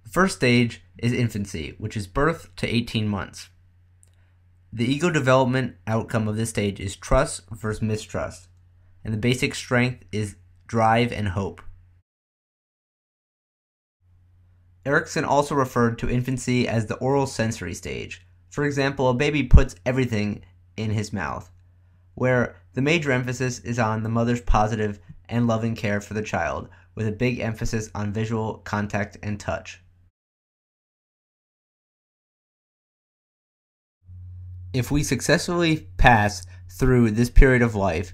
The first stage is infancy, which is birth to 18 months. The ego development outcome of this stage is trust versus mistrust, and the basic strength is drive and hope. Erikson also referred to infancy as the oral sensory stage. For example, a baby puts everything in his mouth, where the major emphasis is on the mother's positive and loving care for the child, with a big emphasis on visual contact and touch. If we successfully pass through this period of life,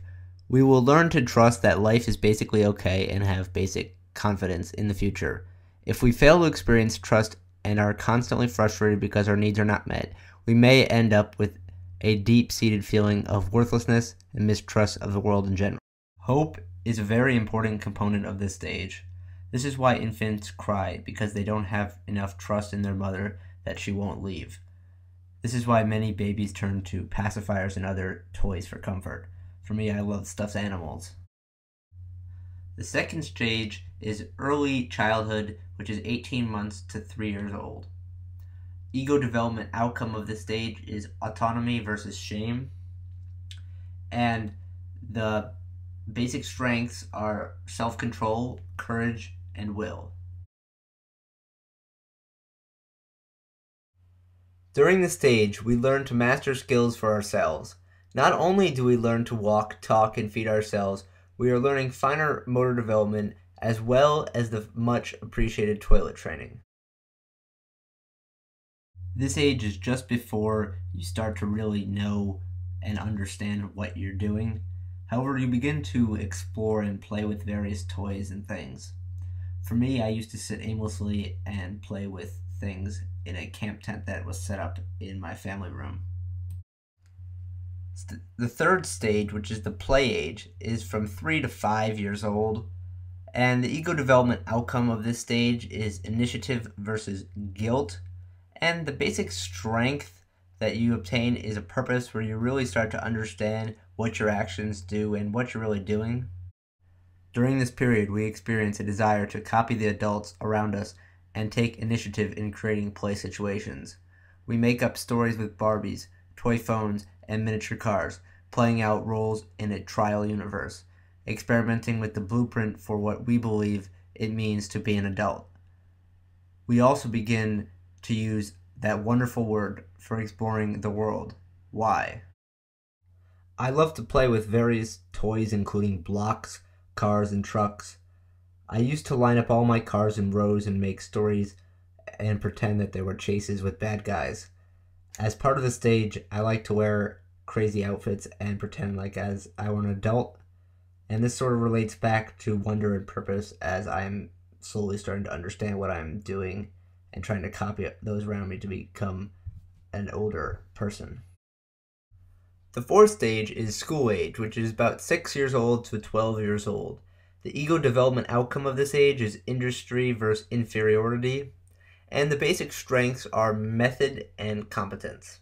we will learn to trust that life is basically okay and have basic confidence in the future. If we fail to experience trust and are constantly frustrated because our needs are not met, we may end up with a deep-seated feeling of worthlessness and mistrust of the world in general. Hope is a very important component of this stage. This is why infants cry, because they don't have enough trust in their mother that she won't leave. This is why many babies turn to pacifiers and other toys for comfort. For me, I love stuffed animals. The second stage is early childhood, which is 18 months to 3 years old. Ego development outcome of this stage is autonomy versus shame. And the basic strengths are self-control, courage, and will. During this stage, we learn to master skills for ourselves. Not only do we learn to walk, talk, and feed ourselves, we are learning finer motor development as well as the much appreciated toilet training. This age is just before you start to really know and understand what you're doing. However, you begin to explore and play with various toys and things. For me, I used to sit aimlessly and play with things in a camp tent that was set up in my family room. The third stage, which is the play age, is from 3 to 5 years old, and the ego development outcome of this stage is initiative versus guilt, and the basic strength that you obtain is a purpose where you really start to understand what your actions do and what you're really doing. During this period, we experience a desire to copy the adults around us and take initiative in creating play situations. We make up stories with Barbies, toy phones, and miniature cars, playing out roles in a trial universe, experimenting with the blueprint for what we believe it means to be an adult. We also begin to use that wonderful word for exploring the world, why. I love to play with various toys including blocks, cars, and trucks. I used to line up all my cars in rows and make stories and pretend that they were chases with bad guys. As part of the stage, I like to wear crazy outfits and pretend like as I were an adult, and this sort of relates back to wonder and purpose as I'm slowly starting to understand what I'm doing and trying to copy those around me to become an older person. The fourth stage is school age, which is about 6 years old to 12 years old. The ego development outcome of this age is industry versus inferiority, and the basic strengths are method and competence.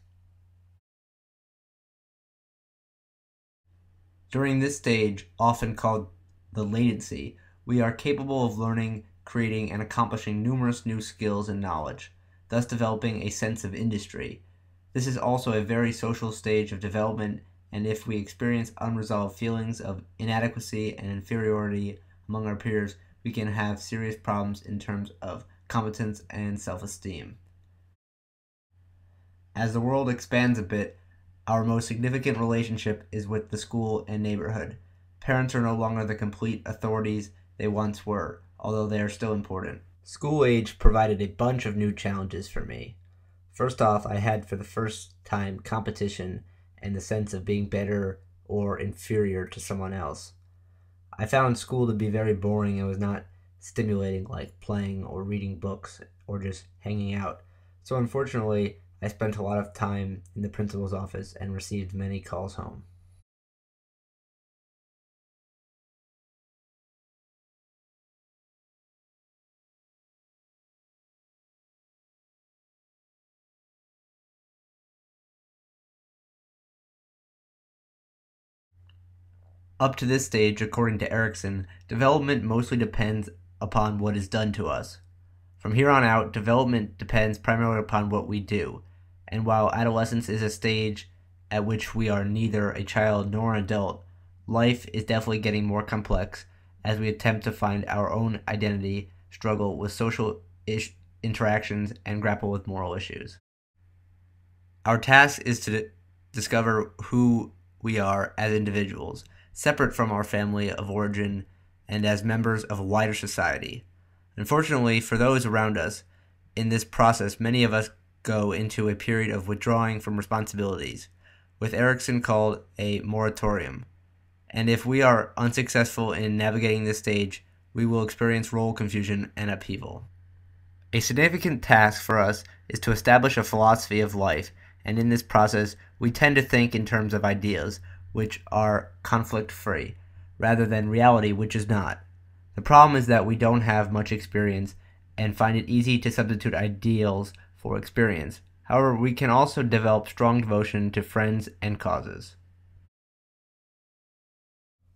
During this stage, often called the latency, we are capable of learning, creating, and accomplishing numerous new skills and knowledge, thus developing a sense of industry. This is also a very social stage of development, and if we experience unresolved feelings of inadequacy and inferiority among our peers, we can have serious problems in terms of competence and self-esteem. As the world expands a bit, our most significant relationship is with the school and neighborhood. Parents are no longer the complete authorities they once were, although they are still important. School age provided a bunch of new challenges for me. First off, I had for the first time competition and the sense of being better or inferior to someone else. I found school to be very boring and was not stimulating like playing or reading books or just hanging out. So unfortunately, I spent a lot of time in the principal's office and received many calls home. Up to this stage, according to Erikson, development mostly depends upon what is done to us. From here on out, development depends primarily upon what we do, and while adolescence is a stage at which we are neither a child nor an adult, life is definitely getting more complex as we attempt to find our own identity, struggle with social interactions, and grapple with moral issues. Our task is to discover who we are as individuals, separate from our family of origin and as members of a wider society. Unfortunately, for those around us, in this process, many of us go into a period of withdrawing from responsibilities, with Erikson called a moratorium. And if we are unsuccessful in navigating this stage, we will experience role confusion and upheaval. A significant task for us is to establish a philosophy of life, and in this process, we tend to think in terms of ideas, which are conflict-free, rather than reality, which is not. The problem is that we don't have much experience and find it easy to substitute ideals for experience. However, we can also develop strong devotion to friends and causes.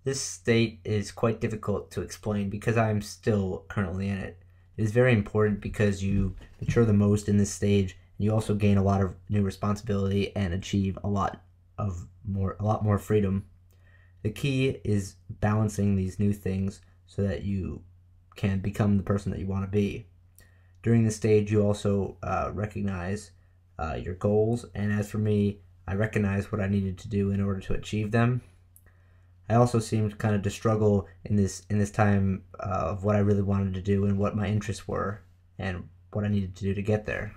This state is quite difficult to explain because I am still currently in it. It is very important because you mature the most in this stage, and you also gain a lot of new responsibility and achieve a lot more freedom. The key is balancing these new things so that you can become the person that you want to be. During this stage, you also recognize your goals, and as for me, I recognized what I needed to do in order to achieve them. I also seemed kind of to struggle in this time of what I really wanted to do and what my interests were and what I needed to do to get there.